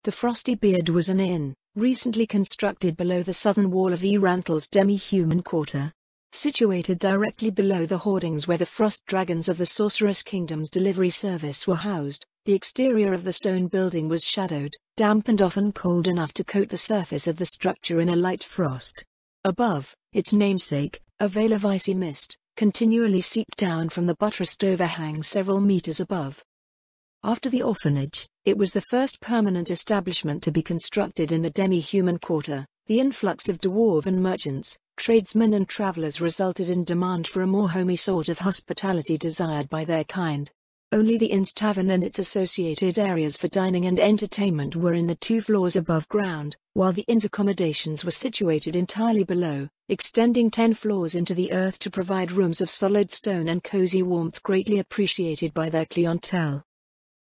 The Frosty Beard was an inn, recently constructed below the southern wall of Erantl's demi-human quarter. Situated directly below the hoardings where the frost dragons of the Sorceress Kingdom's delivery service were housed, the exterior of the stone building was shadowed, damp and often cold enough to coat the surface of the structure in a light frost. Above, its namesake, a veil of icy mist, continually seeped down from the buttressed overhang several meters above. After the orphanage, it was the first permanent establishment to be constructed in the demi-human quarter. The influx of dwarven merchants, tradesmen and travelers resulted in demand for a more homey sort of hospitality desired by their kind. Only the inn's tavern and its associated areas for dining and entertainment were in the 2 floors above ground, while the inn's accommodations were situated entirely below, extending 10 floors into the earth to provide rooms of solid stone and cozy warmth greatly appreciated by their clientele.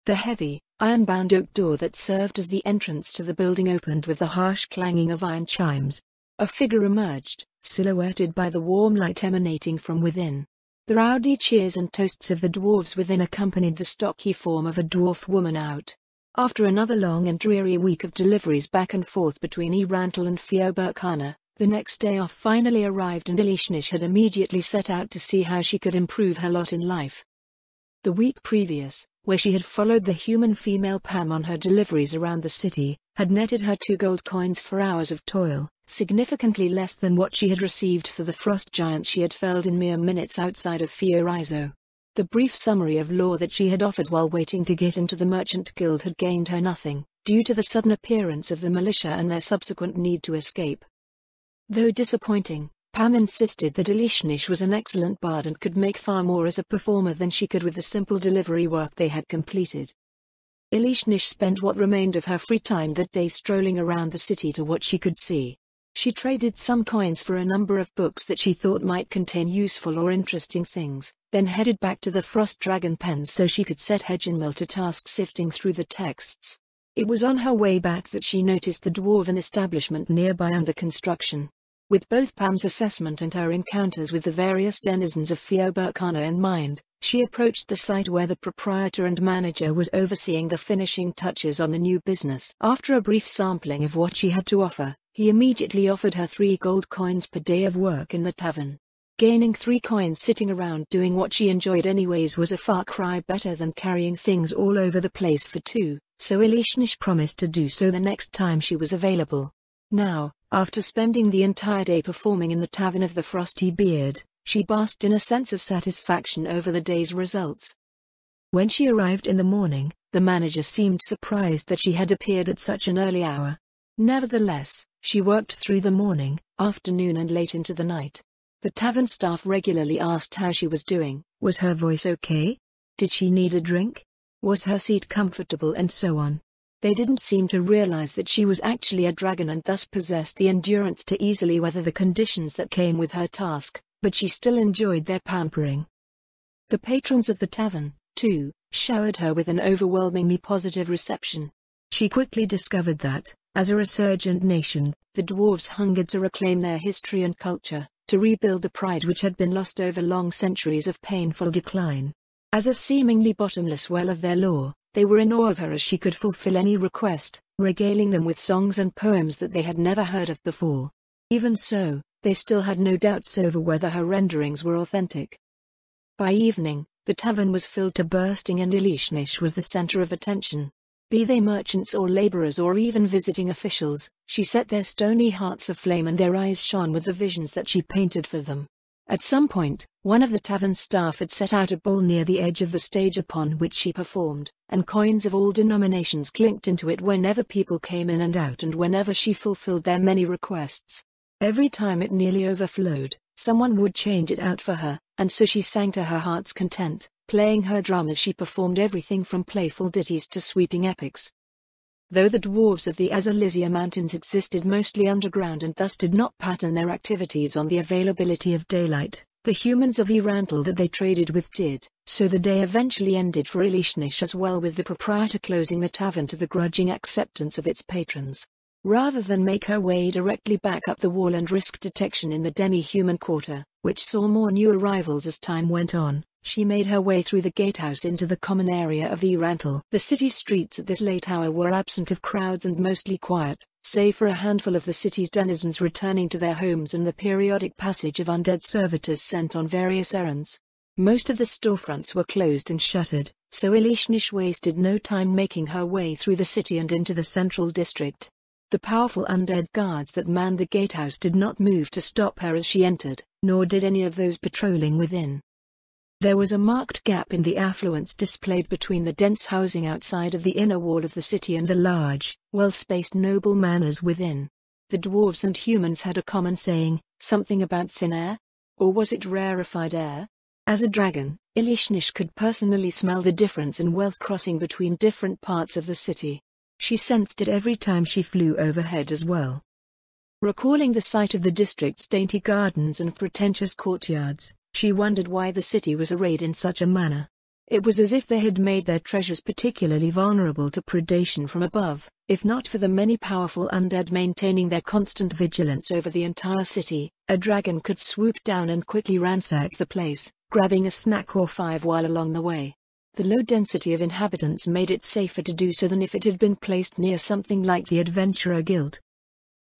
The heavy, iron-bound oak door that served as the entrance to the building opened with the harsh clanging of iron chimes. A figure emerged, silhouetted by the warm light emanating from within. The rowdy cheers and toasts of the dwarves within accompanied the stocky form of a dwarf woman out. After another long and dreary week of deliveries back and forth between Erantl and Fioberkana, the next day off finally arrived and Elishnish had immediately set out to see how she could improve her lot in life. The week previous, where she had followed the human female Pam on her deliveries around the city, had netted her 2 gold coins for hours of toil, significantly less than what she had received for the frost giant she had felled in mere minutes outside of Fiorizo. The brief summary of lore that she had offered while waiting to get into the merchant guild had gained her nothing, due to the sudden appearance of the militia and their subsequent need to escape. Though disappointing, Pam insisted that Elishnish was an excellent bard and could make far more as a performer than she could with the simple delivery work they had completed. Elishnish spent what remained of her free time that day strolling around the city to what she could see. She traded some coins for a number of books that she thought might contain useful or interesting things, then headed back to the Frost Dragon pens so she could set Hedgenmill to task sifting through the texts. It was on her way back that she noticed the dwarven establishment nearby under construction. With both Pam's assessment and her encounters with the various denizens of Fioberkana in mind, she approached the site where the proprietor and manager was overseeing the finishing touches on the new business. After a brief sampling of what she had to offer, he immediately offered her 3 gold coins per day of work in the tavern. Gaining 3 coins sitting around doing what she enjoyed anyways was a far cry better than carrying things all over the place for 2, so Elishnish promised to do so the next time she was available. Now, after spending the entire day performing in the tavern of the Frosty Beard, she basked in a sense of satisfaction over the day's results. When she arrived in the morning, the manager seemed surprised that she had appeared at such an early hour. Nevertheless, she worked through the morning, afternoon and late into the night. The tavern staff regularly asked how she was doing. Was her voice okay? Did she need a drink? Was her seat comfortable and so on. They didn't seem to realize that she was actually a dragon and thus possessed the endurance to easily weather the conditions that came with her task, but she still enjoyed their pampering. The patrons of the tavern, too, showered her with an overwhelmingly positive reception. She quickly discovered that, as a resurgent nation, the dwarves hungered to reclaim their history and culture, to rebuild the pride which had been lost over long centuries of painful decline. As a seemingly bottomless well of their lore, they were in awe of her as she could fulfill any request, regaling them with songs and poems that they had never heard of before. Even so, they still had no doubts over whether her renderings were authentic. By evening, the tavern was filled to bursting and Elishnish was the center of attention. Be they merchants or laborers or even visiting officials, she set their stony hearts aflame and their eyes shone with the visions that she painted for them. At some point, one of the tavern staff had set out a bowl near the edge of the stage upon which she performed, and coins of all denominations clinked into it whenever people came in and out and whenever she fulfilled their many requests. Every time it nearly overflowed, someone would change it out for her, and so she sang to her heart's content, playing her drum as she performed everything from playful ditties to sweeping epics. Though the dwarves of the Azalizia Mountains existed mostly underground and thus did not pattern their activities on the availability of daylight, the humans of Erantl that they traded with did, so the day eventually ended for Elishnish as well, with the proprietor closing the tavern to the grudging acceptance of its patrons. Rather than make her way directly back up the wall and risk detection in the demi-human quarter, which saw more new arrivals as time went on, She made her way through the gatehouse into the common area of Erantal. The city streets at this late hour were absent of crowds and mostly quiet, save for a handful of the city's denizens returning to their homes and the periodic passage of undead servitors sent on various errands. Most of the storefronts were closed and shuttered, so Elishnish wasted no time making her way through the city and into the central district. The powerful undead guards that manned the gatehouse did not move to stop her as she entered, nor did any of those patrolling within. There was a marked gap in the affluence displayed between the dense housing outside of the inner wall of the city and the large, well-spaced noble manors within. The dwarves and humans had a common saying, something about thin air? Or was it rarefied air? As a dragon, Elishnish could personally smell the difference in wealth crossing between different parts of the city. She sensed it every time she flew overhead as well. Recalling the sight of the district's dainty gardens and pretentious courtyards, she wondered why the city was arrayed in such a manner. It was as if they had made their treasures particularly vulnerable to predation from above. If not for the many powerful undead maintaining their constant vigilance over the entire city, a dragon could swoop down and quickly ransack the place, grabbing a snack or 5 while along the way. The low density of inhabitants made it safer to do so than if it had been placed near something like the Adventurer Guild.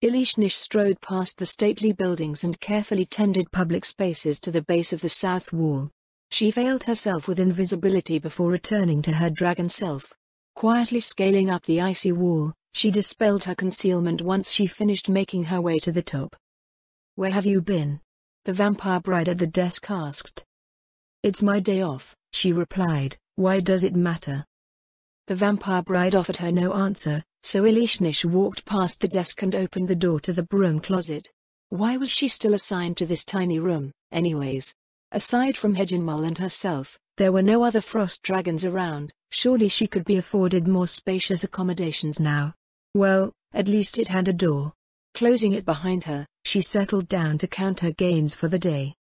Elishnish strode past the stately buildings and carefully tended public spaces to the base of the south wall. She veiled herself with invisibility before returning to her dragon self. Quietly scaling up the icy wall, she dispelled her concealment once she finished making her way to the top. "Where have you been?" the vampire bride at the desk asked. "It's my day off," she replied. "Why does it matter?" The vampire bride offered her no answer, so Elishnish walked past the desk and opened the door to the broom closet. Why was she still assigned to this tiny room, anyways? Aside from Hedgenmull and herself, there were no other frost dragons around. Surely she could be afforded more spacious accommodations now. Well, at least it had a door. Closing it behind her, she settled down to count her gains for the day.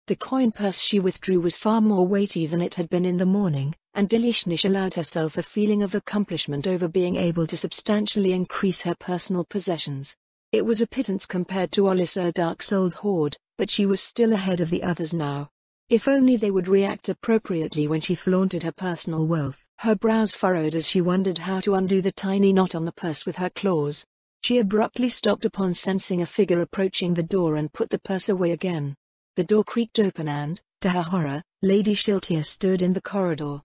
The coin purse she withdrew was far more weighty than it had been in the morning, and Elishnish allowed herself a feeling of accomplishment over being able to substantially increase her personal possessions. It was a pittance compared to Olis Dark's old hoard, but she was still ahead of the others now. If only they would react appropriately when she flaunted her personal wealth. Her brows furrowed as she wondered how to undo the tiny knot on the purse with her claws. She abruptly stopped upon sensing a figure approaching the door and put the purse away again. The door creaked open and, to her horror, Lady Shiltia stood in the corridor.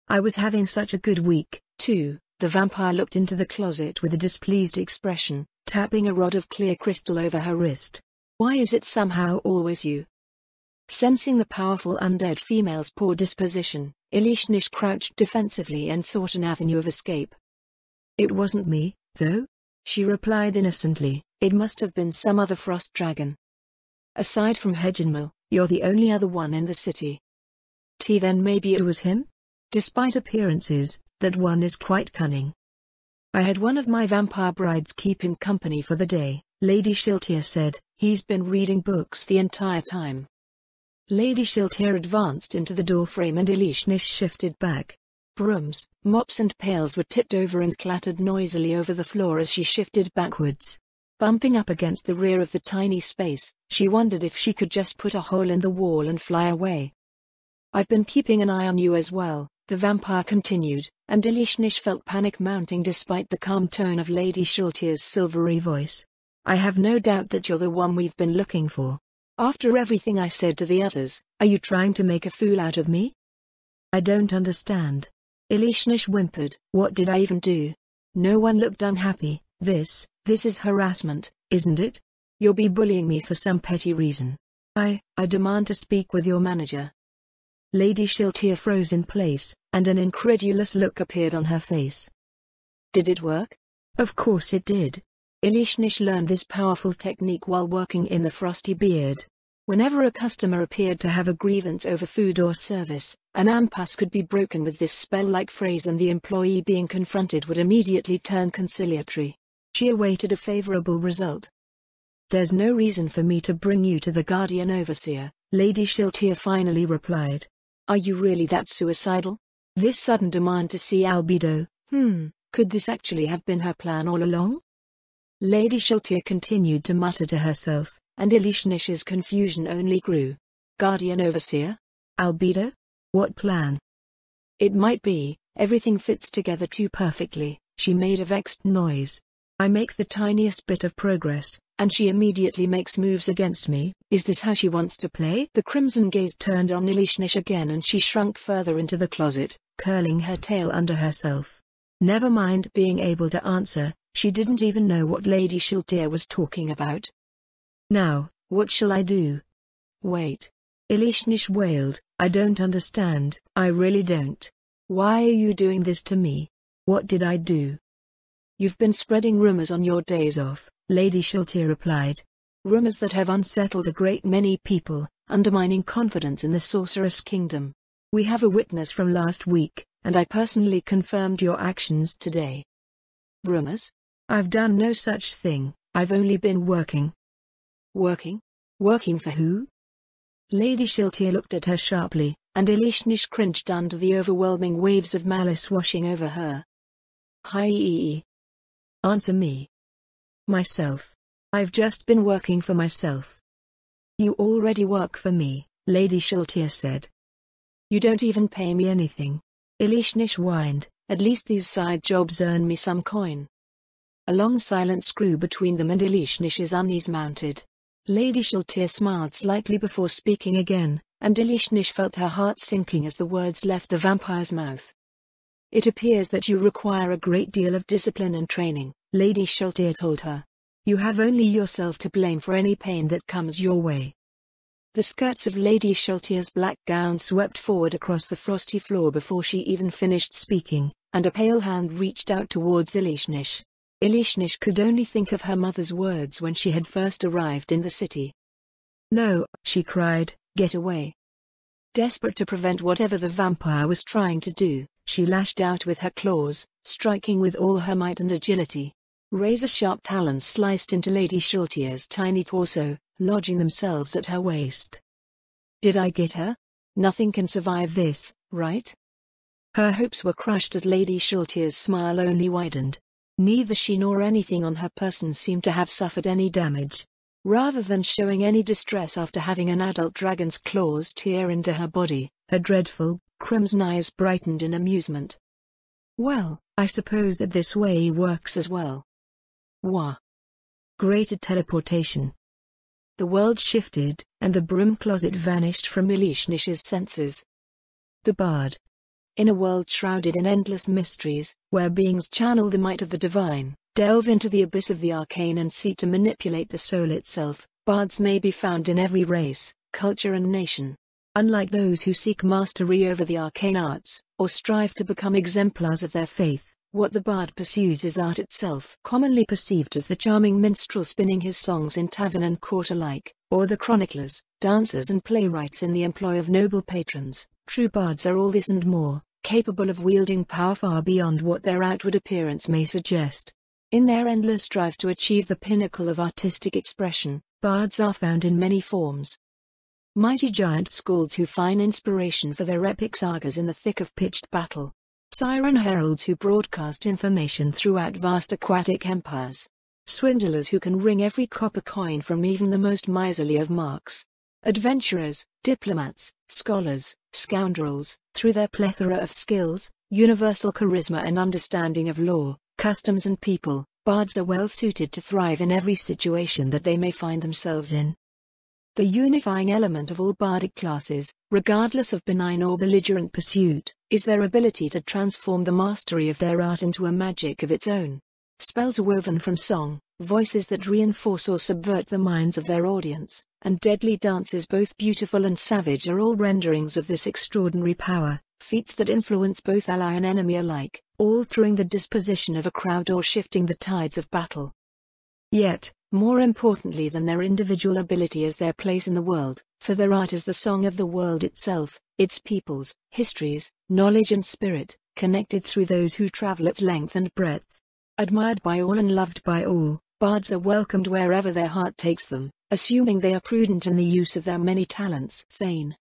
"I was having such a good week, too." The vampire looked into the closet with a displeased expression, tapping a rod of clear crystal over her wrist. "Why is it somehow always you?" Sensing the powerful undead female's poor disposition, Elishnish crouched defensively and sought an avenue of escape. "It wasn't me, though," she replied innocently. "It must have been some other frost dragon. Aside from Hedgenmull, you're the only other one in the city." Then maybe it was him? Despite appearances, that one is quite cunning. "I had one of my vampire brides keep him company for the day," Lady Shiltia said. "He's been reading books the entire time." Lady Shiltia advanced into the doorframe and Elishnish shifted back. Brooms, mops and pails were tipped over and clattered noisily over the floor as she shifted backwards. Bumping up against the rear of the tiny space, she wondered if she could just put a hole in the wall and fly away. "I've been keeping an eye on you as well," the vampire continued, and Elishnish felt panic mounting despite the calm tone of Lady Shiltia's silvery voice. "I have no doubt that you're the one we've been looking for. After everything I said to the others, are you trying to make a fool out of me?" "I don't understand." Elishnish whimpered. "What did I even do?" No one looked unhappy. This is harassment, isn't it? You'll be bullying me for some petty reason. I demand to speak with your manager." Lady Shiltia froze in place, and an incredulous look appeared on her face. "Did it work?" "Of course it did." Elishnish learned this powerful technique while working in the Frosty Beard. Whenever a customer appeared to have a grievance over food or service, an impasse could be broken with this spell-like phrase and the employee being confronted would immediately turn conciliatory. She awaited a favorable result. "There's no reason for me to bring you to the Guardian Overseer," Lady Shiltia finally replied. "Are you really that suicidal? This sudden demand to see Albedo, could this actually have been her plan all along?" Lady Shiltia continued to mutter to herself, and Elishnish's confusion only grew. "Guardian Overseer? Albedo? What plan? It might be, everything fits together too perfectly. She made a vexed noise. I make the tiniest bit of progress, and she immediately makes moves against me. Is this how she wants to play? The crimson gaze turned on Elishnish again and she shrunk further into the closet, curling her tail under herself. Never mind being able to answer, she didn't even know what Lady Shiltir was talking about. Now, what shall I do? Wait. Elishnish wailed, I don't understand. I really don't. Why are you doing this to me? What did I do? You've been spreading rumors on your days off, Lady Shiltir replied. Rumors that have unsettled a great many people, undermining confidence in the Sorceress Kingdom. We have a witness from last week, and I personally confirmed your actions today. Rumors? I've done no such thing, I've only been working. Working? Working for who? Lady Shiltir looked at her sharply, and Elishnish cringed under the overwhelming waves of malice washing over her. Hi. Answer me. Myself. I've just been working for myself. You already work for me, Lady Shiltir said. You don't even pay me anything. Elishnish whined, at least these side jobs earn me some coin. A long silence grew between them and Elishnish's unease mounted. Lady Shiltir smiled slightly before speaking again, and Elishnish felt her heart sinking as the words left the vampire's mouth. It appears that you require a great deal of discipline and training, Lady Shiltir told her. You have only yourself to blame for any pain that comes your way. The skirts of Lady Shiltir's black gown swept forward across the frosty floor before she even finished speaking, and a pale hand reached out towards Elishnish. Elishnish could only think of her mother's words when she had first arrived in the city. No, she cried, get away. Desperate to prevent whatever the vampire was trying to do, she lashed out with her claws, striking with all her might and agility. Razor-sharp talons sliced into Lady Shiltir's tiny torso, lodging themselves at her waist. Did I get her? Nothing can survive this, right? Her hopes were crushed as Lady Shiltir's smile only widened. Neither she nor anything on her person seemed to have suffered any damage. Rather than showing any distress after having an adult dragon's claws tear into her body, her dreadful, crimson eyes brightened in amusement. Well, I suppose that this way works as well. Wah! Greater teleportation. The world shifted, and the broom closet vanished from Elishnish's senses. The Bard. In a world shrouded in endless mysteries, where beings channel the might of the divine, delve into the abyss of the arcane and seek to manipulate the soul itself, bards may be found in every race, culture and nation. Unlike those who seek mastery over the arcane arts, or strive to become exemplars of their faith, what the bard pursues is art itself. Commonly perceived as the charming minstrel spinning his songs in tavern and court alike, or the chroniclers, dancers and playwrights in the employ of noble patrons, true bards are all this and more, capable of wielding power far beyond what their outward appearance may suggest. In their endless drive to achieve the pinnacle of artistic expression, bards are found in many forms. Mighty giant skalds who find inspiration for their epic sagas in the thick of pitched battle. Siren heralds who broadcast information throughout vast aquatic empires. Swindlers who can wring every copper coin from even the most miserly of marks. Adventurers, diplomats, scholars, scoundrels, through their plethora of skills, universal charisma and understanding of law, customs and people, bards are well suited to thrive in every situation that they may find themselves in. The unifying element of all bardic classes, regardless of benign or belligerent pursuit, is their ability to transform the mastery of their art into a magic of its own. Spells woven from song, voices that reinforce or subvert the minds of their audience, and deadly dances both beautiful and savage are all renderings of this extraordinary power, feats that influence both ally and enemy alike, altering the disposition of a crowd or shifting the tides of battle. Yet, more importantly than their individual ability is their place in the world, for their art is the song of the world itself, its peoples, histories, knowledge and spirit, connected through those who travel its length and breadth. Admired by all and loved by all, bards are welcomed wherever their heart takes them, assuming they are prudent in the use of their many talents. Thane.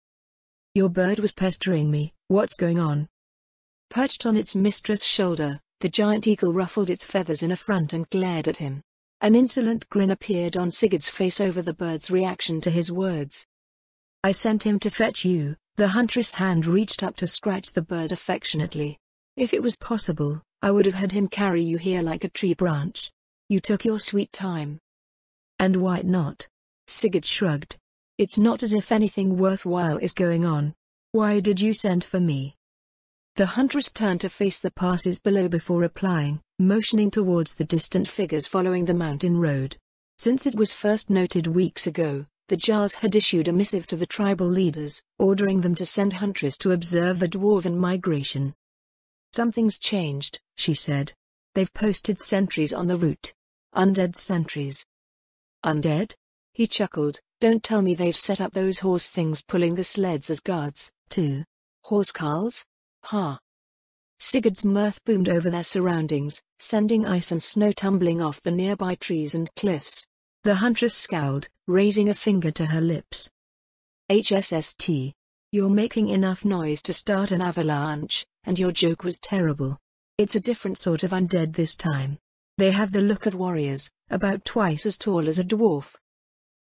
Your bird was pestering me, what's going on? Perched on its mistress' shoulder, the giant eagle ruffled its feathers in affront and glared at him. An insolent grin appeared on Sigurd's face over the bird's reaction to his words. I sent him to fetch you, The huntress' hand reached up to scratch the bird affectionately. If it was possible, I would have had him carry you here like a tree branch. You took your sweet time. And why not? Sigurd shrugged. It's not as if anything worthwhile is going on. Why did you send for me? The huntress turned to face the passes below before replying, motioning towards the distant figures following the mountain road. Since it was first noted weeks ago, the Jarls had issued a missive to the tribal leaders, ordering them to send hunters to observe the dwarven migration. Something's changed, she said. They've posted sentries on the route. Undead sentries. Undead? He chuckled. Don't tell me they've set up those horse things pulling the sleds as guards, too. Horse carls? Ha! Sigurd's mirth boomed over their surroundings, sending ice and snow tumbling off the nearby trees and cliffs. The huntress scowled, raising a finger to her lips. HSST. You're making enough noise to start an avalanche, and your joke was terrible. It's a different sort of undead this time. They have the look of warriors, about twice as tall as a dwarf.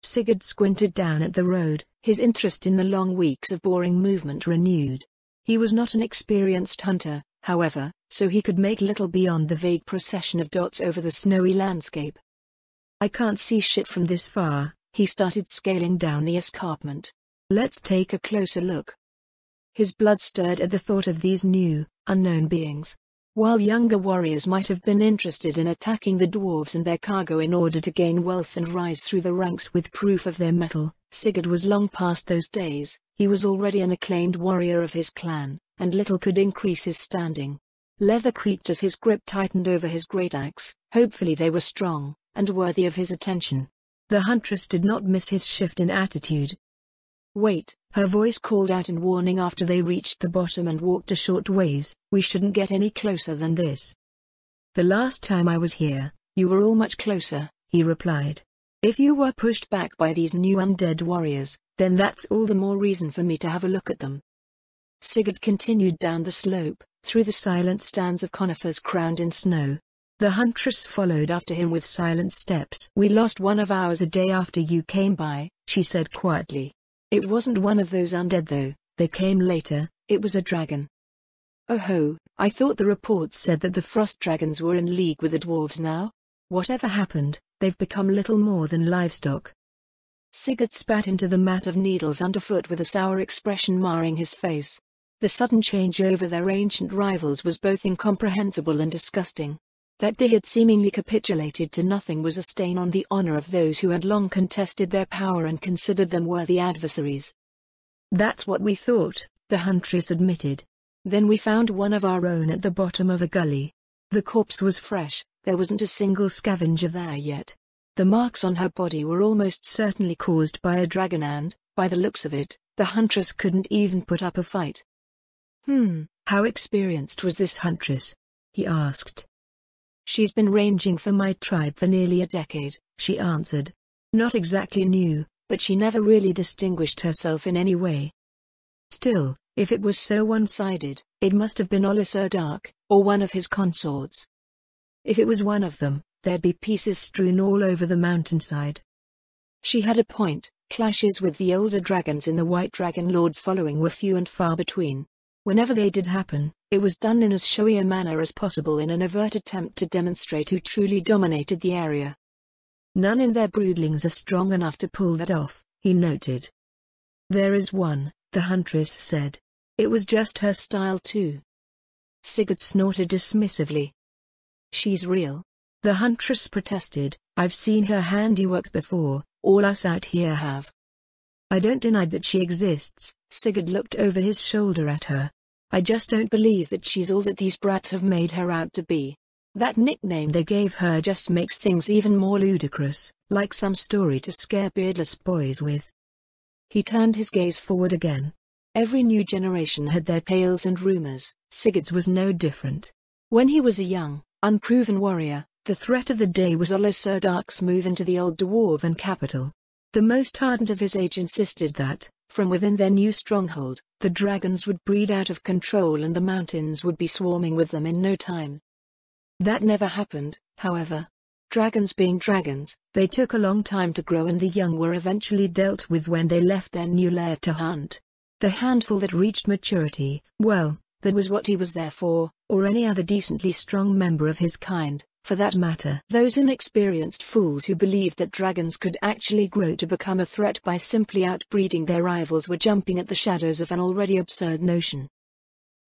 Sigurd squinted down at the road, his interest in the long weeks of boring movement renewed. He was not an experienced hunter, however, so he could make little beyond the vague procession of dots over the snowy landscape. I can't see shit from this far. He started scaling down the escarpment. Let's take a closer look. His blood stirred at the thought of these new, unknown beings. While younger warriors might have been interested in attacking the dwarves and their cargo in order to gain wealth and rise through the ranks with proof of their mettle, Sigurd was long past those days. He was already an acclaimed warrior of his clan, and little could increase his standing. Leather creaked as his grip tightened over his great axe. Hopefully they were strong, and worthy of his attention. The huntress did not miss his shift in attitude. Wait, her voice called out in warning after they reached the bottom and walked a short ways. We shouldn't get any closer than this. The last time I was here, you were all much closer, he replied. If you were pushed back by these new undead warriors, then that's all the more reason for me to have a look at them. Sigurd continued down the slope, through the silent stands of conifers crowned in snow. The huntress followed after him with silent steps. We lost one of ours a day after you came by, she said quietly. It wasn't one of those undead though, they came later. It was a dragon. Oh ho, I thought the reports said that the frost dragons were in league with the dwarves now? Whatever happened, they've become little more than livestock. Sigurd spat into the mat of needles underfoot with a sour expression marring his face. The sudden change over their ancient rivals was both incomprehensible and disgusting. That they had seemingly capitulated to nothing was a stain on the honor of those who had long contested their power and considered them worthy adversaries. That's what we thought, the huntress admitted. Then we found one of our own at the bottom of a gully. The corpse was fresh, there wasn't a single scavenger there yet. The marks on her body were almost certainly caused by a dragon and, by the looks of it, the huntress couldn't even put up a fight. How experienced was this huntress? He asked. She's been ranging for my tribe for nearly a decade, she answered. Not exactly new, but she never really distinguished herself in any way. Still, if it was so one-sided, it must have been Olisar Dark, or one of his consorts. If it was one of them, there'd be pieces strewn all over the mountainside. She had a point. Clashes with the older dragons in the White Dragon Lord's following were few and far between. Whenever they did happen, it was done in as showy a manner as possible in an overt attempt to demonstrate who truly dominated the area. None in their broodlings are strong enough to pull that off, he noted. There is one, the huntress said. It was just her style too. Sigurd snorted dismissively. She's real. The huntress protested. I've seen her handiwork before, all us out here have. I don't deny that she exists, Sigurd looked over his shoulder at her. I just don't believe that she's all that these brats have made her out to be. That nickname they gave her just makes things even more ludicrous, like some story to scare beardless boys with. He turned his gaze forward again. Every new generation had their tales and rumors, Sigurd's was no different. When he was a young, unproven warrior, the threat of the day was Olisar Dark's move into the old dwarven capital. The most ardent of his age insisted that, from within their new stronghold, the dragons would breed out of control and the mountains would be swarming with them in no time. That never happened, however. Dragons being dragons, they took a long time to grow and the young were eventually dealt with when they left their new lair to hunt. The handful that reached maturity, well, that was what he was there for, or any other decently strong member of his kind, for that matter. Those inexperienced fools who believed that dragons could actually grow to become a threat by simply outbreeding their rivals were jumping at the shadows of an already absurd notion.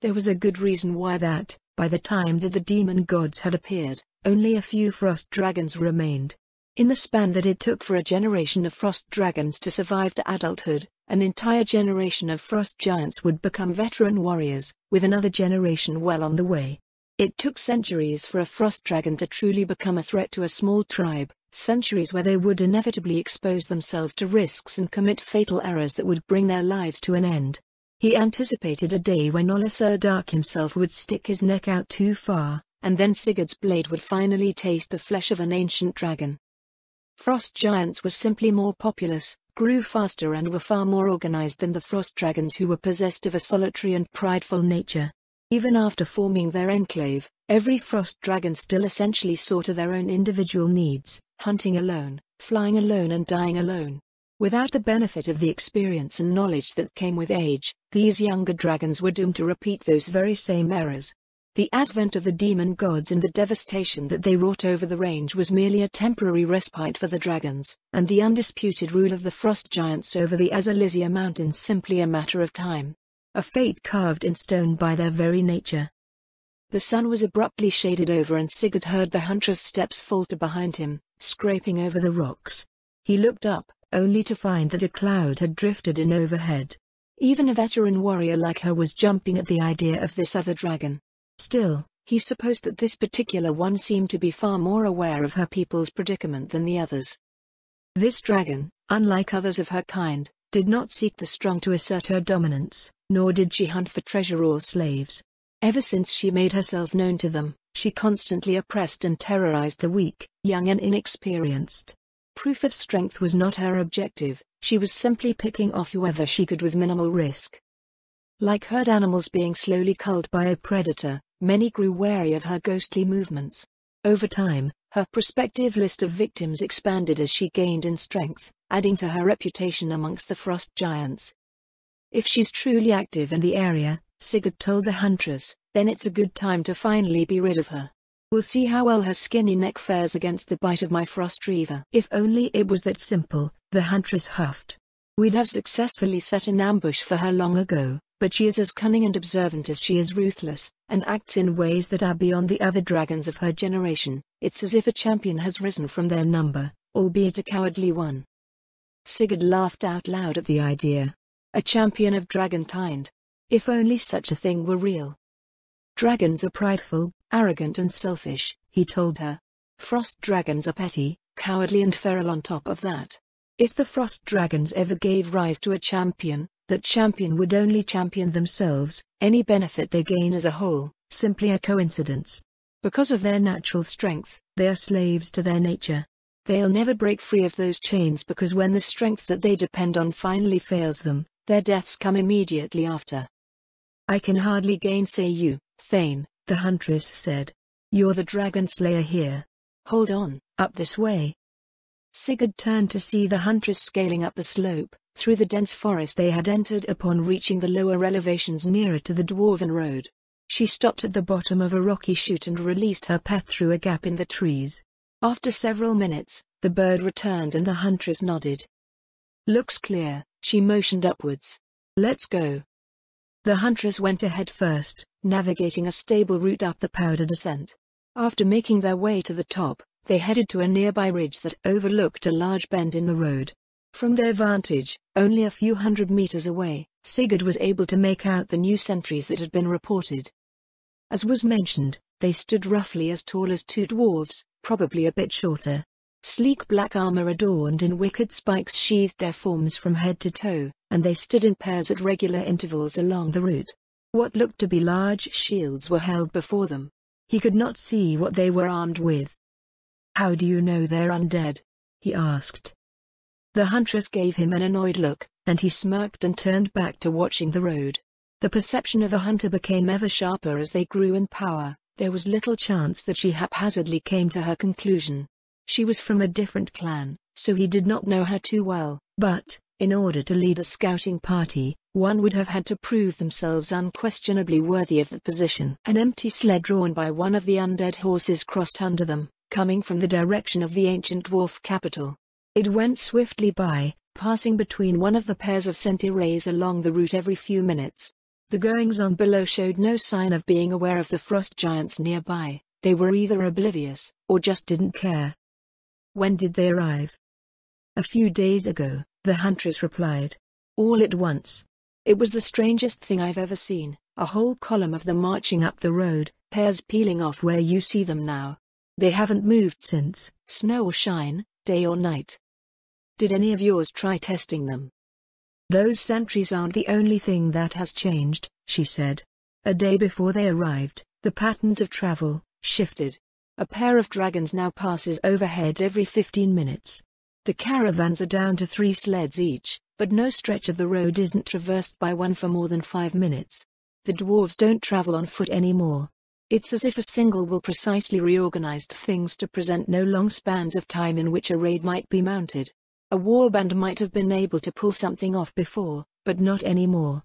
There was a good reason why that, by the time that the demon gods had appeared, only a few frost dragons remained. In the span that it took for a generation of frost dragons to survive to adulthood, an entire generation of frost giants would become veteran warriors, with another generation well on the way. It took centuries for a frost dragon to truly become a threat to a small tribe, centuries where they would inevitably expose themselves to risks and commit fatal errors that would bring their lives to an end. He anticipated a day when Olisur Dark himself would stick his neck out too far, and then Sigurd's blade would finally taste the flesh of an ancient dragon. Frost giants were simply more populous, grew faster and were far more organized than the frost dragons, who were possessed of a solitary and prideful nature. Even after forming their enclave, every frost dragon still essentially saw to their own individual needs, hunting alone, flying alone and dying alone. Without the benefit of the experience and knowledge that came with age, these younger dragons were doomed to repeat those very same errors. The advent of the demon gods and the devastation that they wrought over the range was merely a temporary respite for the dragons, and the undisputed rule of the frost giants over the Azalisia Mountains simply a matter of time. A fate carved in stone by their very nature. The sun was abruptly shaded over and Sigurd heard the huntress' steps falter behind him, scraping over the rocks. He looked up, only to find that a cloud had drifted in overhead. Even a veteran warrior like her was jumping at the idea of this other dragon. Still, he supposed that this particular one seemed to be far more aware of her people's predicament than the others. This dragon, unlike others of her kind, did not seek the strong to assert her dominance, nor did she hunt for treasure or slaves. Ever since she made herself known to them, she constantly oppressed and terrorized the weak, young and inexperienced. Proof of strength was not her objective, she was simply picking off whoever she could with minimal risk. Like herd animals being slowly culled by a predator, many grew wary of her ghostly movements. Over time, her prospective list of victims expanded as she gained in strength, adding to her reputation amongst the frost giants. If she's truly active in the area, Sigurd told the huntress, then it's a good time to finally be rid of her. We'll see how well her skinny neck fares against the bite of my frost reaver. If only it was that simple, the huntress huffed. We'd have successfully set an ambush for her long ago, but she is as cunning and observant as she is ruthless, and acts in ways that are beyond the other dragons of her generation. It's as if a champion has risen from their number, albeit a cowardly one. Sigurd laughed out loud at the idea. A champion of dragon kind. If only such a thing were real. Dragons are prideful, arrogant and selfish, he told her. Frost dragons are petty, cowardly and feral on top of that. If the frost dragons ever gave rise to a champion, that champion would only champion themselves, any benefit they gain as a whole, simply a coincidence. Because of their natural strength, they are slaves to their nature. They'll never break free of those chains because when the strength that they depend on finally fails them, their deaths come immediately after. I can hardly gainsay you, Thane, the huntress said. You're the dragon slayer here. Hold on, up this way. Sigurd turned to see the huntress scaling up the slope, through the dense forest they had entered upon, reaching the lower elevations nearer to the dwarven road. She stopped at the bottom of a rocky chute and released her path through a gap in the trees. After several minutes, the bird returned and the huntress nodded. Looks clear, she motioned upwards. Let's go. The huntress went ahead first, navigating a stable route up the powder descent. After making their way to the top, they headed to a nearby ridge that overlooked a large bend in the road. From their vantage, only a few hundred meters away, Sigurd was able to make out the new sentries that had been reported. As was mentioned, they stood roughly as tall as two dwarves, probably a bit shorter. Sleek black armor adorned in wicked spikes sheathed their forms from head to toe, and they stood in pairs at regular intervals along the route. What looked to be large shields were held before them. He could not see what they were armed with. How do you know they're undead? He asked. The huntress gave him an annoyed look, and he smirked and turned back to watching the road. The perception of a hunter became ever sharper as they grew in power. There was little chance that she haphazardly came to her conclusion. She was from a different clan, so he did not know her too well, but, in order to lead a scouting party, one would have had to prove themselves unquestionably worthy of the position. An empty sled drawn by one of the undead horses crossed under them, coming from the direction of the ancient dwarf capital. It went swiftly by, passing between one of the pairs of centaurs along the route every few minutes. The goings-on below showed no sign of being aware of the frost giants nearby. They were either oblivious, or just didn't care. When did they arrive? A few days ago, the huntress replied. All at once. It was the strangest thing I've ever seen, a whole column of them marching up the road, pairs peeling off where you see them now. They haven't moved since, snow or shine, day or night. Did any of yours try testing them? Those sentries aren't the only thing that has changed, she said. A day before they arrived, the patterns of travel shifted. A pair of dragons now passes overhead every 15 minutes. The caravans are down to 3 sleds each, but no stretch of the road isn't traversed by one for more than 5 minutes. The dwarves don't travel on foot anymore. It's as if a single will precisely reorganized things to present no long spans of time in which a raid might be mounted. A warband might have been able to pull something off before, but not anymore.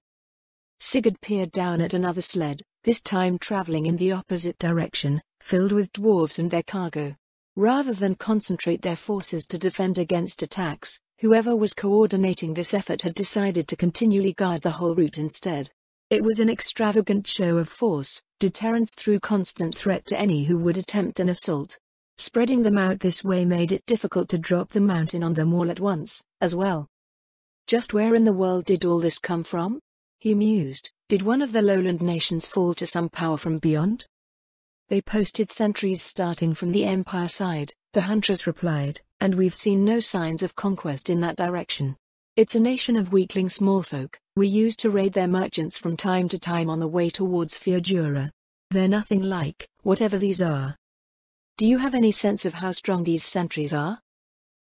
Sigurd peered down at another sled, this time traveling in the opposite direction, filled with dwarves and their cargo. Rather than concentrate their forces to defend against attacks, whoever was coordinating this effort had decided to continually guard the whole route instead. It was an extravagant show of force, deterrence through constant threat to any who would attempt an assault. Spreading them out this way made it difficult to drop the mountain on them all at once, as well. Just where in the world did all this come from? He mused. Did one of the lowland nations fall to some power from beyond? They posted sentries starting from the Empire side, the huntress replied, and we've seen no signs of conquest in that direction. It's a nation of weakling smallfolk, we used to raid their merchants from time to time on the way towards Fiordura. They're nothing like, whatever these are. Do you have any sense of how strong these sentries are?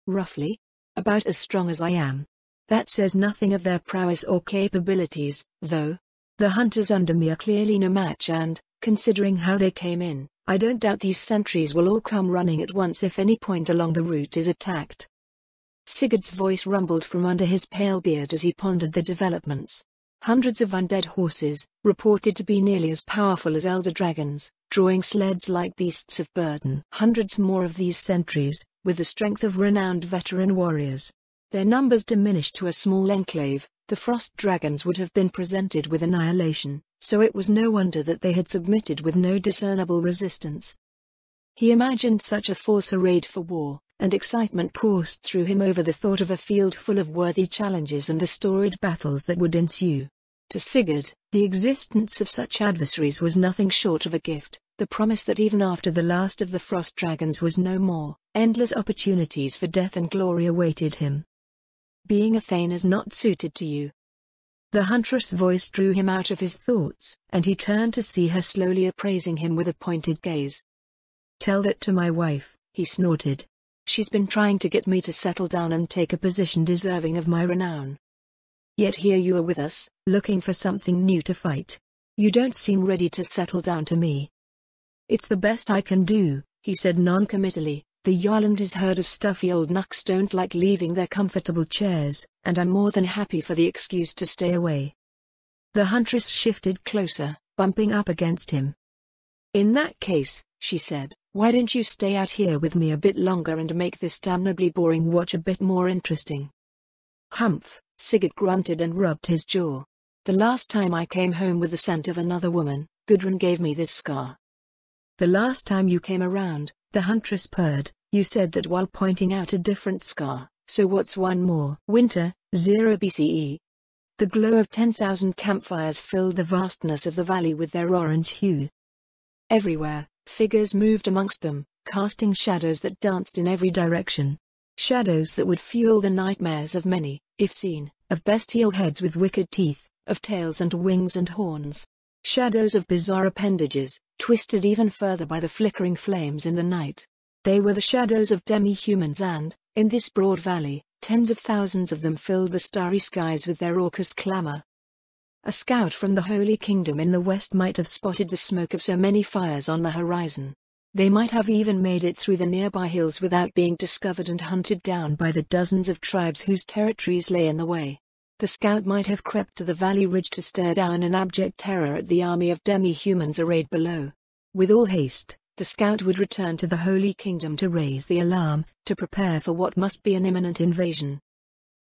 Roughly. About as strong as I am. That says nothing of their prowess or capabilities, though. The hunters under me are clearly no match and, considering how they came in, I don't doubt these sentries will all come running at once if any point along the route is attacked. Sigurd's voice rumbled from under his pale beard as he pondered the developments. Hundreds of undead horses, reported to be nearly as powerful as elder dragons, drawing sleds like beasts of burden. Hundreds more of these sentries, with the strength of renowned veteran warriors. Their numbers diminished to a small enclave, the frost dragons would have been presented with annihilation, so it was no wonder that they had submitted with no discernible resistance. He imagined such a force arrayed for war, and excitement coursed through him over the thought of a field full of worthy challenges and the storied battles that would ensue. To Sigurd, the existence of such adversaries was nothing short of a gift, the promise that even after the last of the frost dragons was no more, endless opportunities for death and glory awaited him. Being a Thane is not suited to you. The huntress' voice drew him out of his thoughts, and he turned to see her slowly appraising him with a pointed gaze. Tell that to my wife, he snorted. She's been trying to get me to settle down and take a position deserving of my renown. Yet here you are with us, looking for something new to fight. You don't seem ready to settle down to me. It's the best I can do, he said non-committally. The Jarl and his herd of stuffy old knucks don't like leaving their comfortable chairs, and I'm more than happy for the excuse to stay away. The huntress shifted closer, bumping up against him. In that case, she said, why don't you stay out here with me a bit longer and make this damnably boring watch a bit more interesting? Humph, Sigurd grunted and rubbed his jaw. The last time I came home with the scent of another woman, Gudrun gave me this scar. The last time you came around, the huntress purred, you said that while pointing out a different scar, so what's one more? Winter, 0 BCE. The glow of 10,000 campfires filled the vastness of the valley with their orange hue. Everywhere, figures moved amongst them, casting shadows that danced in every direction. Shadows that would fuel the nightmares of many, if seen, of bestial heads with wicked teeth, of tails and wings and horns. Shadows of bizarre appendages, twisted even further by the flickering flames in the night. They were the shadows of demi-humans and, in this broad valley, tens of thousands of them filled the starry skies with their raucous clamor. A scout from the Holy Kingdom in the west might have spotted the smoke of so many fires on the horizon. They might have even made it through the nearby hills without being discovered and hunted down by the dozens of tribes whose territories lay in the way. The scout might have crept to the valley ridge to stare down in abject terror at the army of demi-humans arrayed below. With all haste, the scout would return to the Holy Kingdom to raise the alarm, to prepare for what must be an imminent invasion.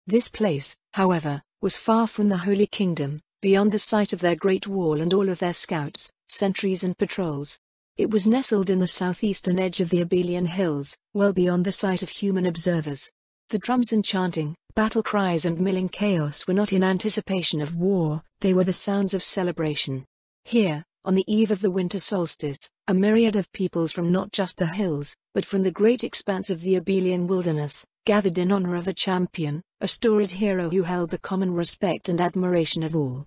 This place, however, was far from the Holy Kingdom, beyond the sight of their Great Wall and all of their scouts, sentries and patrols. It was nestled in the southeastern edge of the Abelian Hills, well beyond the sight of human observers. The drums and chanting, battle cries and milling chaos were not in anticipation of war, they were the sounds of celebration. Here, on the eve of the winter solstice, a myriad of peoples from not just the hills, but from the great expanse of the Abelian wilderness, gathered in honor of a champion, a storied hero who held the common respect and admiration of all.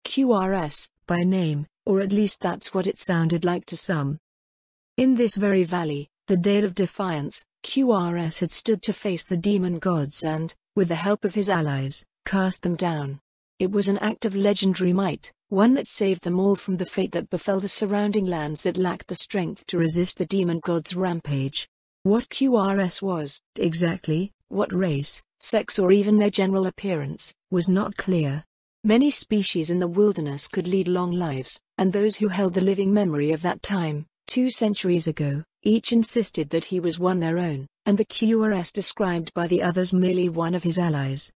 QRS, by name, or at least that's what it sounded like to some. In this very valley, the day of defiance, QRS had stood to face the demon gods and, with the help of his allies, cast them down. It was an act of legendary might, one that saved them all from the fate that befell the surrounding lands that lacked the strength to resist the demon gods' rampage. What QRS was, exactly, what race, sex or even their general appearance, was not clear. Many species in the wilderness could lead long lives, and those who held the living memory of that time, 2 centuries ago, each insisted that he was one their own, and the QRS described by the others merely one of his allies.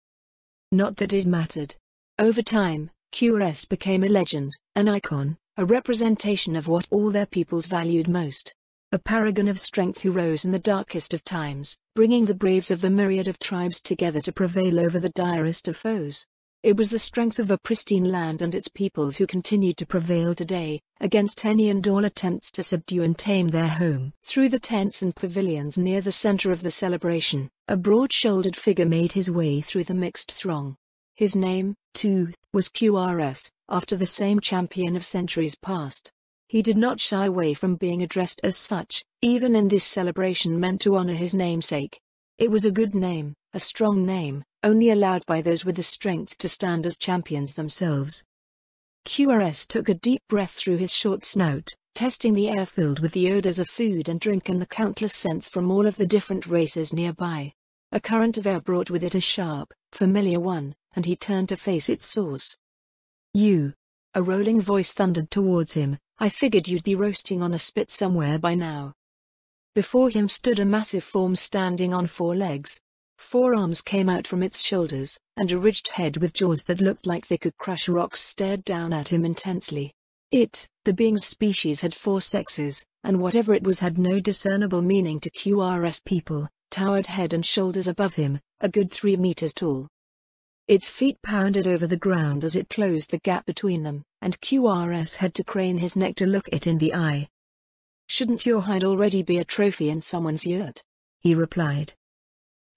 Not that it mattered. Over time, QRS became a legend, an icon, a representation of what all their peoples valued most. A paragon of strength who rose in the darkest of times, bringing the braves of the myriad of tribes together to prevail over the direst of foes. It was the strength of a pristine land and its peoples who continued to prevail today, against any and all attempts to subdue and tame their home. Through the tents and pavilions near the center of the celebration, a broad-shouldered figure made his way through the mixed throng. His name, too, was QRS, after the same champion of centuries past. He did not shy away from being addressed as such, even in this celebration meant to honor his namesake. It was a good name, a strong name, only allowed by those with the strength to stand as champions themselves. QRS took a deep breath through his short snout, testing the air filled with the odors of food and drink and the countless scents from all of the different races nearby. A current of air brought with it a sharp, familiar one, and he turned to face its source. "You!" A rolling voice thundered towards him. "I figured you'd be roasting on a spit somewhere by now." Before him stood a massive form standing on 4 legs. 4 arms came out from its shoulders, and a ridged head with jaws that looked like they could crush rocks stared down at him intensely. It, the being's species, had 4 sexes, and whatever it was had no discernible meaning to QRS people, towered head and shoulders above him, a good 3 meters tall. Its feet pounded over the ground as it closed the gap between them, and QRS had to crane his neck to look it in the eye. "Shouldn't your hide already be a trophy in someone's yurt?" he replied.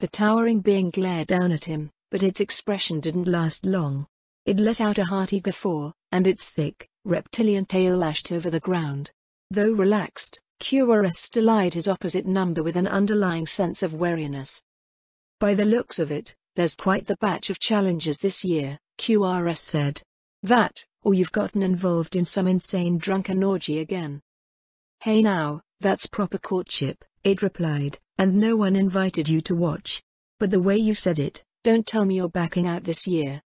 The towering being glared down at him, but its expression didn't last long. It let out a hearty guffaw, and its thick, reptilian tail lashed over the ground. Though relaxed, QRS still eyed his opposite number with an underlying sense of wariness. "By the looks of it, there's quite the batch of challengers this year," QRS said. "That, or you've gotten involved in some insane drunken orgy again." "Hey now, that's proper courtship," it replied, "and no one invited you to watch. But the way you said it, don't tell me you're backing out this year."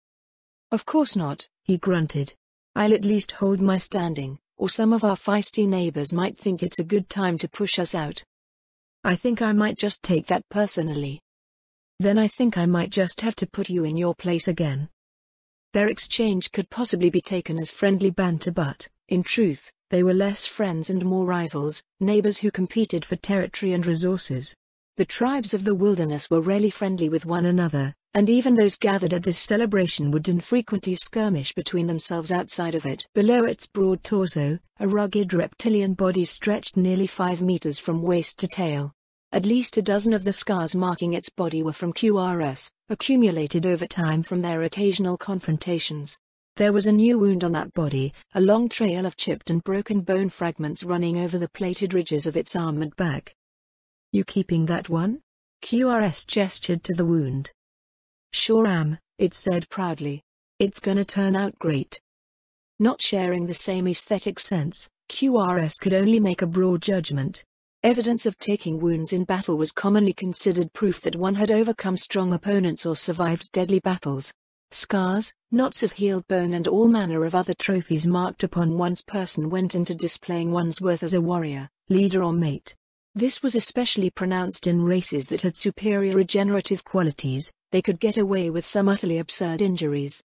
"Of course not," he grunted. "I'll at least hold my standing, or some of our feisty neighbors might think it's a good time to push us out." "I think I might just take that personally." "Then I think I might just have to put you in your place again." Their exchange could possibly be taken as friendly banter, but, in truth, they were less friends and more rivals, neighbors who competed for territory and resources. The tribes of the wilderness were rarely friendly with one another, and even those gathered at this celebration would infrequently skirmish between themselves outside of it. Below its broad torso, a rugged reptilian body stretched nearly 5 meters from waist to tail. At least a dozen of the scars marking its body were from QRS, accumulated over time from their occasional confrontations. There was a new wound on that body, a long trail of chipped and broken bone fragments running over the plated ridges of its armored back. "You keeping that one?" QRS gestured to the wound. "Sure am," it said proudly. "It's gonna turn out great." Not sharing the same aesthetic sense, QRS could only make a broad judgment. Evidence of taking wounds in battle was commonly considered proof that one had overcome strong opponents or survived deadly battles. Scars, knots of healed bone and all manner of other trophies marked upon one's person went into displaying one's worth as a warrior, leader or mate. This was especially pronounced in races that had superior regenerative qualities. They could get away with some utterly absurd injuries.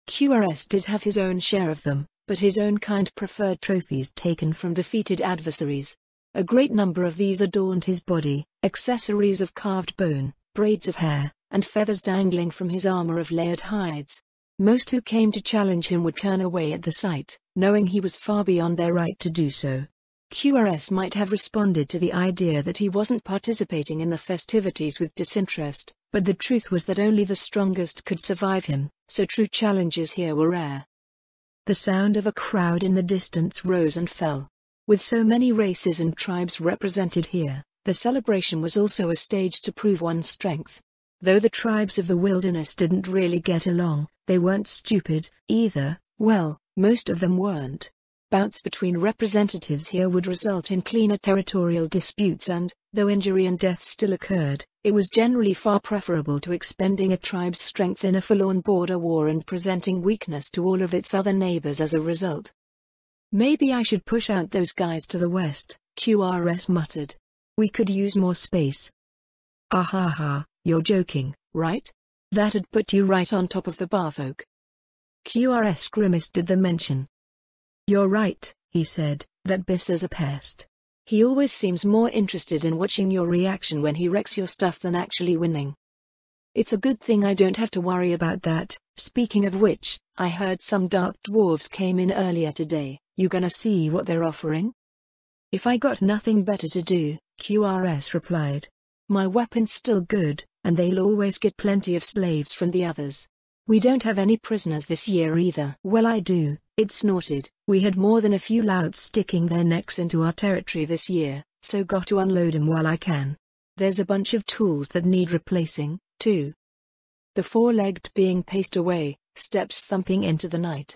QRS did have his own share of them, but his own kind preferred trophies taken from defeated adversaries. A great number of these adorned his body, accessories of carved bone, braids of hair, and feathers dangling from his armor of layered hides. Most who came to challenge him would turn away at the sight, knowing he was far beyond their right to do so. QRS might have responded to the idea that he wasn't participating in the festivities with disinterest, but the truth was that only the strongest could survive him, so true challenges here were rare. The sound of a crowd in the distance rose and fell. With so many races and tribes represented here, the celebration was also a stage to prove one's strength. Though the tribes of the wilderness didn't really get along, they weren't stupid, either. Well, most of them weren't. Bouts between representatives here would result in cleaner territorial disputes and, though injury and death still occurred, it was generally far preferable to expending a tribe's strength in a forlorn border war and presenting weakness to all of its other neighbors as a result. Maybe I should push out those guys to the west, QRS muttered. We could use more space. Ahaha, you're joking, right? That'd put you right on top of the barfolk. QRS grimaced at the mention. You're right, he said, that Bissa's a pest. He always seems more interested in watching your reaction when he wrecks your stuff than actually winning. It's a good thing I don't have to worry about that. Speaking of which, I heard some dark dwarves came in earlier today. You gonna see what they're offering? If I got nothing better to do, QRS replied. My weapon's still good, and they'll always get plenty of slaves from the others. We don't have any prisoners this year either. Well, I do, it snorted. We had more than a few louts sticking their necks into our territory this year, so got to unload 'em while I can. There's a bunch of tools that need replacing, too. The four-legged being paced away, steps thumping into the night.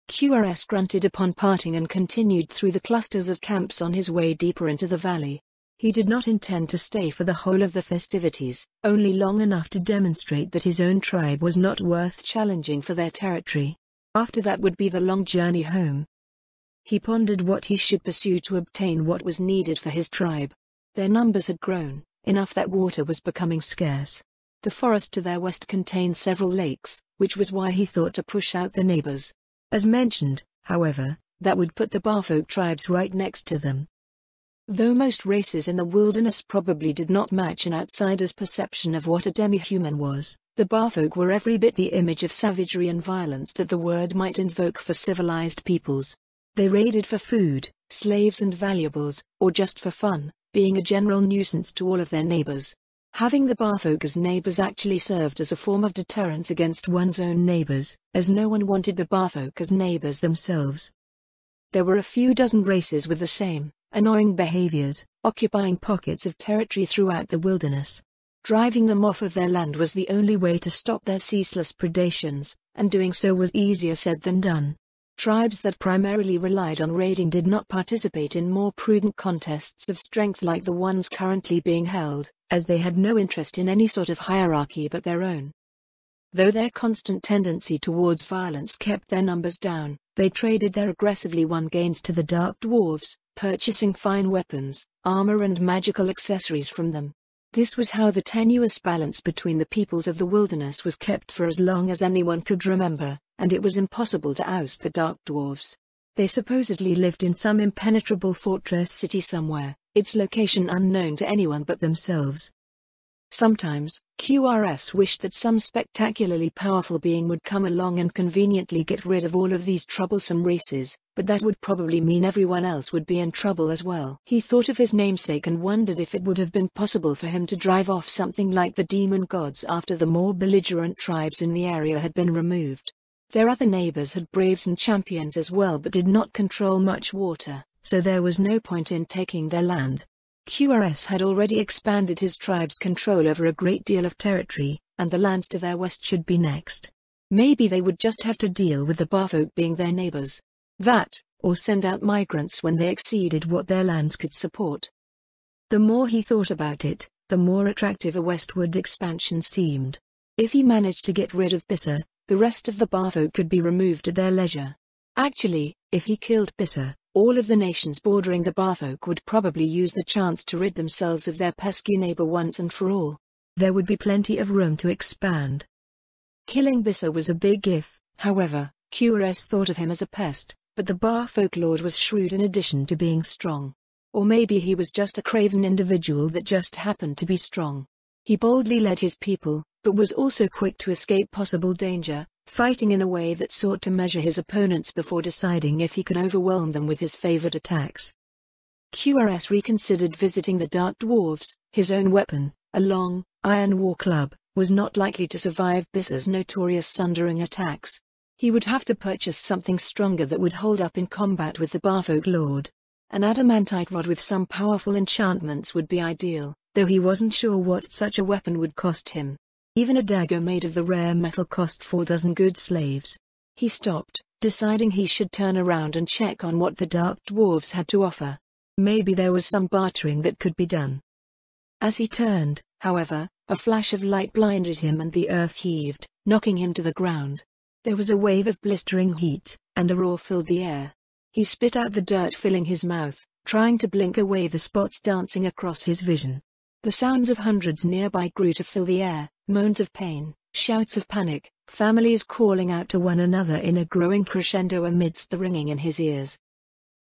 QRS grunted upon parting and continued through the clusters of camps on his way deeper into the valley. He did not intend to stay for the whole of the festivities, only long enough to demonstrate that his own tribe was not worth challenging for their territory. After that would be the long journey home. He pondered what he should pursue to obtain what was needed for his tribe. Their numbers had grown, enough that water was becoming scarce. The forest to their west contained several lakes, which was why he thought to push out the neighbors. As mentioned, however, that would put the barfolk tribes right next to them. Though most races in the wilderness probably did not match an outsider's perception of what a demi-human was, the barfolk were every bit the image of savagery and violence that the word might invoke for civilized peoples. They raided for food, slaves and valuables, or just for fun, being a general nuisance to all of their neighbors. Having the barfolk as neighbors actually served as a form of deterrence against one's own neighbors, as no one wanted the barfolk as neighbors themselves. There were a few dozen races with the same annoying behaviors, occupying pockets of territory throughout the wilderness. Driving them off of their land was the only way to stop their ceaseless predations, and doing so was easier said than done. Tribes that primarily relied on raiding did not participate in more prudent contests of strength like the ones currently being held, as they had no interest in any sort of hierarchy but their own. Though their constant tendency towards violence kept their numbers down, they traded their aggressively won gains to the dark dwarves, purchasing fine weapons, armor and magical accessories from them. This was how the tenuous balance between the peoples of the wilderness was kept for as long as anyone could remember, and it was impossible to oust the dark dwarves. They supposedly lived in some impenetrable fortress city somewhere, its location unknown to anyone but themselves. Sometimes, QRS wished that some spectacularly powerful being would come along and conveniently get rid of all of these troublesome races, but that would probably mean everyone else would be in trouble as well. He thought of his namesake and wondered if it would have been possible for him to drive off something like the demon gods after the more belligerent tribes in the area had been removed. Their other neighbors had braves and champions as well but did not control much water, so there was no point in taking their land. QRS had already expanded his tribe's control over a great deal of territory, and the lands to their west should be next. Maybe they would just have to deal with the barfolk being their neighbors. That, or send out migrants when they exceeded what their lands could support. The more he thought about it, the more attractive a westward expansion seemed. If he managed to get rid of Bissa, the rest of the Barfolk could be removed at their leisure. Actually, if he killed Bissa, all of the nations bordering the Barfolk would probably use the chance to rid themselves of their pesky neighbor once and for all. There would be plenty of room to expand. Killing Bissa was a big if, however. QRS thought of him as a pest, but the Barfolk Lord was shrewd in addition to being strong. Or maybe he was just a craven individual that just happened to be strong. He boldly led his people, but was also quick to escape possible danger, fighting in a way that sought to measure his opponents before deciding if he could overwhelm them with his favored attacks. QRS reconsidered visiting the Dark Dwarves. His own weapon, a long, iron war club, was not likely to survive Bissa's notorious sundering attacks. He would have to purchase something stronger that would hold up in combat with the Barfolk Lord. An adamantite rod with some powerful enchantments would be ideal, though he wasn't sure what such a weapon would cost him. Even a dagger made of the rare metal cost 4 dozen good slaves. He stopped, deciding he should turn around and check on what the Dark Dwarves had to offer. Maybe there was some bartering that could be done. As he turned, however, a flash of light blinded him and the earth heaved, knocking him to the ground. There was a wave of blistering heat, and a roar filled the air. He spit out the dirt filling his mouth, trying to blink away the spots dancing across his vision. The sounds of hundreds nearby grew to fill the air, moans of pain, shouts of panic, families calling out to one another in a growing crescendo amidst the ringing in his ears.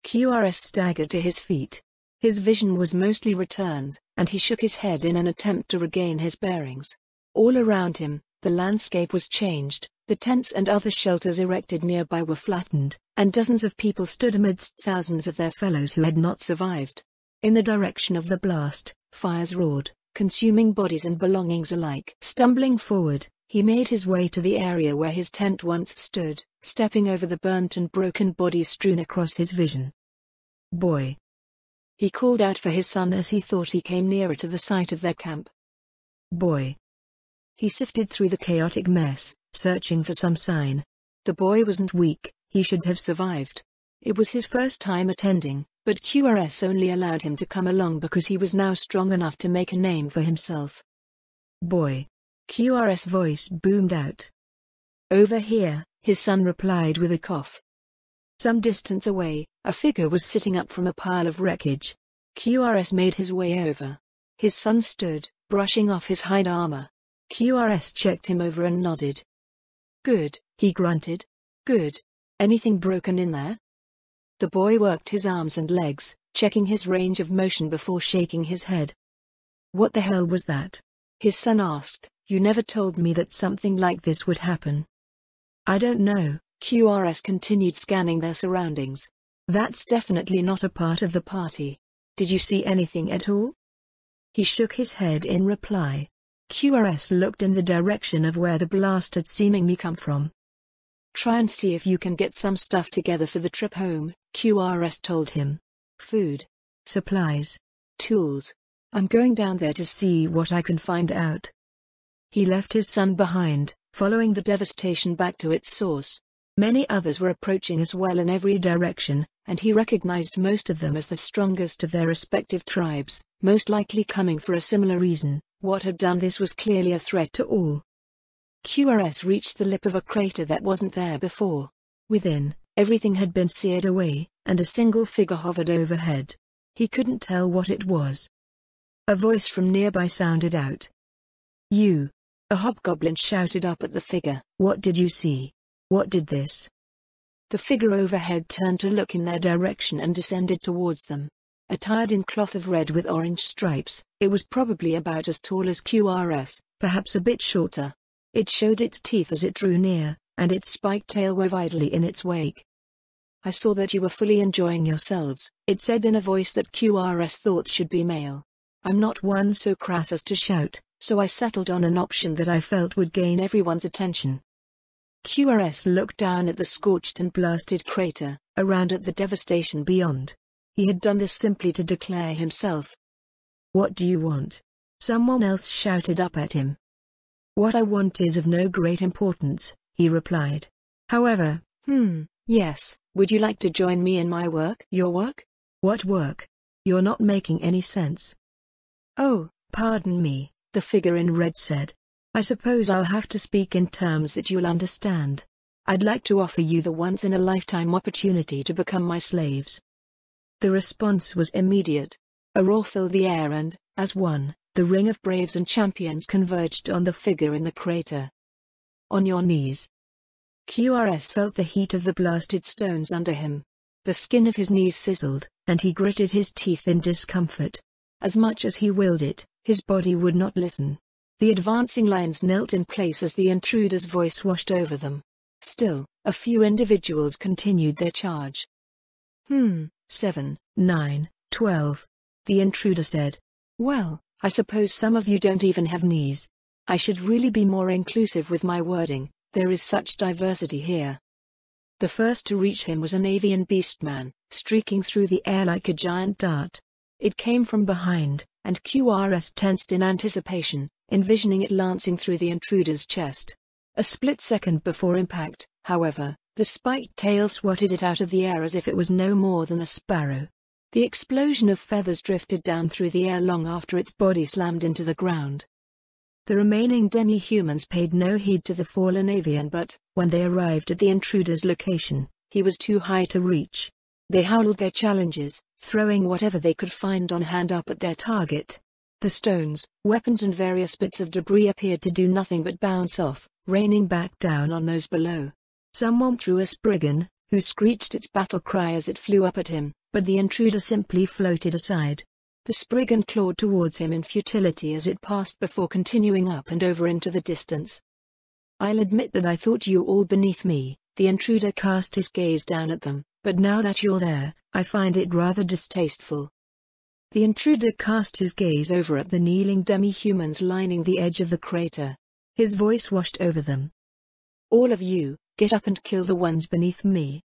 QRS staggered to his feet. His vision was mostly returned, and he shook his head in an attempt to regain his bearings. All around him, the landscape was changed. The tents and other shelters erected nearby were flattened, and dozens of people stood amidst thousands of their fellows who had not survived. In the direction of the blast, fires roared, consuming bodies and belongings alike. Stumbling forward, he made his way to the area where his tent once stood, stepping over the burnt and broken bodies strewn across his vision. "Boy!" He called out for his son as he thought he came nearer to the site of their camp. "Boy!" He sifted through the chaotic mess, searching for some sign. The boy wasn't weak, he should have survived. It was his first time attending, but QRS only allowed him to come along because he was now strong enough to make a name for himself. "Boy!" QRS' voice boomed out. "Over here," his son replied with a cough. Some distance away, a figure was sitting up from a pile of wreckage. QRS made his way over. His son stood, brushing off his hide armor. QRS checked him over and nodded. "Good," he grunted. "Good. Anything broken in there?" The boy worked his arms and legs, checking his range of motion before shaking his head. "What the hell was that?" his son asked. "You never told me that something like this would happen." "I don't know." QRS continued scanning their surroundings. "That's definitely not a part of the party. Did you see anything at all?" He shook his head in reply. QRS looked in the direction of where the blast had seemingly come from. "Try and see if you can get some stuff together for the trip home," QRS told him. "Food, supplies, tools. I'm going down there to see what I can find out." He left his son behind, following the devastation back to its source. Many others were approaching as well in every direction, and he recognized most of them as the strongest of their respective tribes, most likely coming for a similar reason. What had done this was clearly a threat to all. QRS reached the lip of a crater that wasn't there before. Within, everything had been seared away, and a single figure hovered overhead. He couldn't tell what it was. A voice from nearby sounded out. "You!" A hobgoblin shouted up at the figure. "What did you see? What did this?" The figure overhead turned to look in their direction and descended towards them. Attired in cloth of red with orange stripes, it was probably about as tall as QRS, perhaps a bit shorter. It showed its teeth as it drew near, and its spiked tail wove idly in its wake. "I saw that you were fully enjoying yourselves," it said in a voice that QRS thought should be male. "I'm not one so crass as to shout, so I settled on an option that I felt would gain everyone's attention." QRS looked down at the scorched and blasted crater, around at the devastation beyond. He had done this simply to declare himself. "What do you want?" someone else shouted up at him. "What I want is of no great importance," he replied. "However, yes, would you like to join me in my work?" "Your work? What work? You're not making any sense." "Oh, pardon me," the figure in red said. I suppose I'll have to speak in terms that you'll understand. I'd like to offer you the once-in-a-lifetime opportunity to become my slaves." The response was immediate. A roar filled the air and, as one, the ring of braves and champions converged on the figure in the crater. "On your knees." QRS felt the heat of the blasted stones under him. The skin of his knees sizzled, and he gritted his teeth in discomfort. As much as he willed it, his body would not listen. The advancing lines knelt in place as the intruder's voice washed over them. Still, a few individuals continued their charge. 7, 9, 12. The intruder said. "Well, I suppose some of you don't even have knees. I should really be more inclusive with my wording, there is such diversity here." The first to reach him was an avian beastman, streaking through the air like a giant dart. It came from behind, and QRS tensed in anticipation, envisioning it lancing through the intruder's chest. A split second before impact, however, the spiked tail swatted it out of the air as if it was no more than a sparrow. The explosion of feathers drifted down through the air long after its body slammed into the ground. The remaining demi-humans paid no heed to the fallen avian, but, when they arrived at the intruder's location, he was too high to reach. They howled their challenges, throwing whatever they could find on hand up at their target. The stones, weapons and various bits of debris appeared to do nothing but bounce off, raining back down on those below. Someone threw a spriggan, who screeched its battle cry as it flew up at him, but the intruder simply floated aside. The spriggan clawed towards him in futility as it passed before continuing up and over into the distance. "I'll admit that I thought you all beneath me." The intruder cast his gaze down at them, "but now that you're there, I find it rather distasteful." The intruder cast his gaze over at the kneeling demi-humans lining the edge of the crater. His voice washed over them. "All of you, get up and kill the ones beneath me."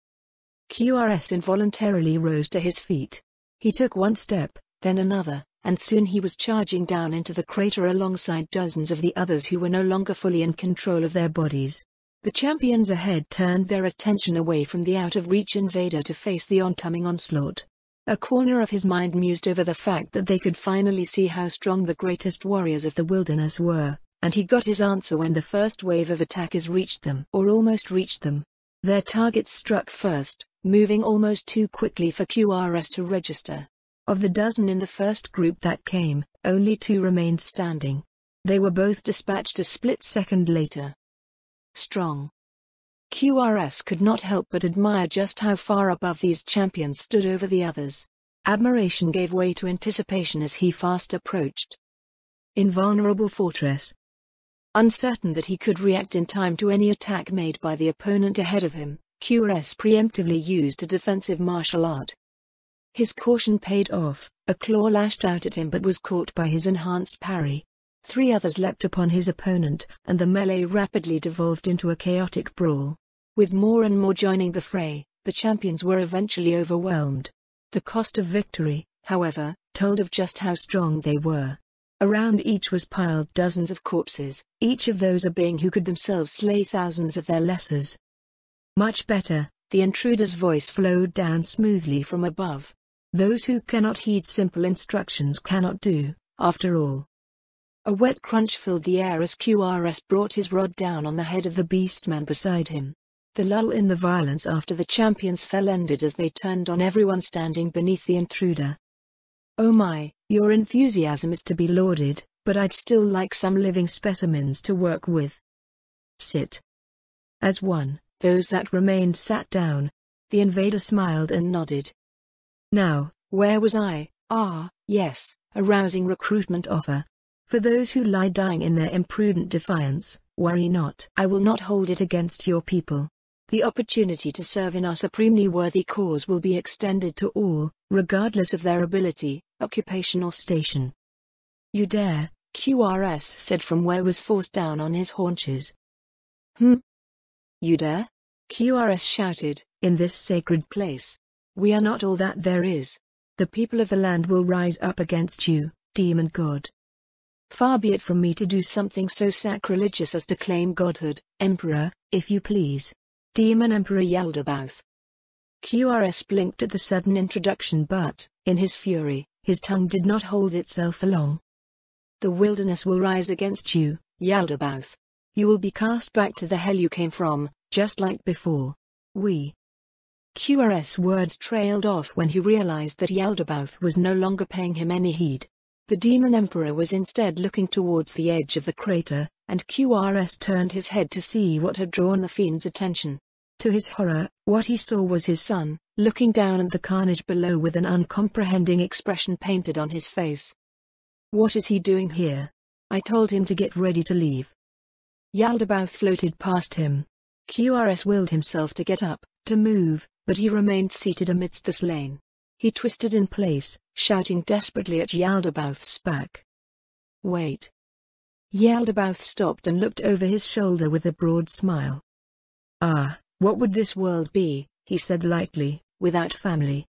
QRS involuntarily rose to his feet. He took one step, then another, and soon he was charging down into the crater alongside dozens of the others who were no longer fully in control of their bodies. The champions ahead turned their attention away from the out-of-reach invader to face the oncoming onslaught. A corner of his mind mused over the fact that they could finally see how strong the greatest warriors of the wilderness were, and he got his answer when the first wave of attackers reached them or almost reached them. Their targets struck first, moving almost too quickly for QRS to register. Of the dozen in the first group that came, only 2 remained standing. They were both dispatched a split second later. Strong. QRS could not help but admire just how far above these champions stood over the others. Admiration gave way to anticipation as he fast approached. Invulnerable fortress. Uncertain that he could react in time to any attack made by the opponent ahead of him, QRS preemptively used a defensive martial art. His caution paid off, a claw lashed out at him but was caught by his enhanced parry. 3 others leapt upon his opponent, and the melee rapidly devolved into a chaotic brawl. With more and more joining the fray, the champions were eventually overwhelmed. The cost of victory, however, told of just how strong they were. Around each was piled dozens of corpses, each of those a being who could themselves slay thousands of their lessers. "Much better," the intruder's voice flowed down smoothly from above. "Those who cannot heed simple instructions cannot do, after all." A wet crunch filled the air as QRS brought his rod down on the head of the beastman beside him. The lull in the violence after the champions fell ended as they turned on everyone standing beneath the intruder. "Oh my, your enthusiasm is to be lauded, but I'd still like some living specimens to work with. Sit." As one, those that remained sat down. The invader smiled and nodded. "Now, where was I? Yes, a rousing recruitment offer. For those who lie dying in their imprudent defiance, worry not. I will not hold it against your people. The opportunity to serve in our supremely worthy cause will be extended to all, regardless of their ability, occupation or station." "You dare," QRS said from where was forced down on his haunches. "You dare?" QRS shouted, "in this sacred place. We are not all that there is. The people of the land will rise up against you, demon god." "Far be it from me to do something so sacrilegious as to claim godhood, Emperor, if you please." Demon Emperor Yaldabaoth. QRS blinked at the sudden introduction but, in his fury, his tongue did not hold itself for long. "The wilderness will rise against you, Yaldabaoth. You will be cast back to the hell you came from, just like before. QRS words trailed off when he realized that Yaldabaoth was no longer paying him any heed. The Demon Emperor was instead looking towards the edge of the crater, and QRS turned his head to see what had drawn the fiend's attention. To his horror, what he saw was his son, looking down at the carnage below with an uncomprehending expression painted on his face. What is he doing here? I told him to get ready to leave. Yaldabaoth floated past him. QRS willed himself to get up, to move, but he remained seated amidst the slain. He twisted in place, shouting desperately at Yaldabaoth's back. Wait. Yaldabaoth stopped and looked over his shoulder with a broad smile. Ah, what would this world be, he said lightly, without family?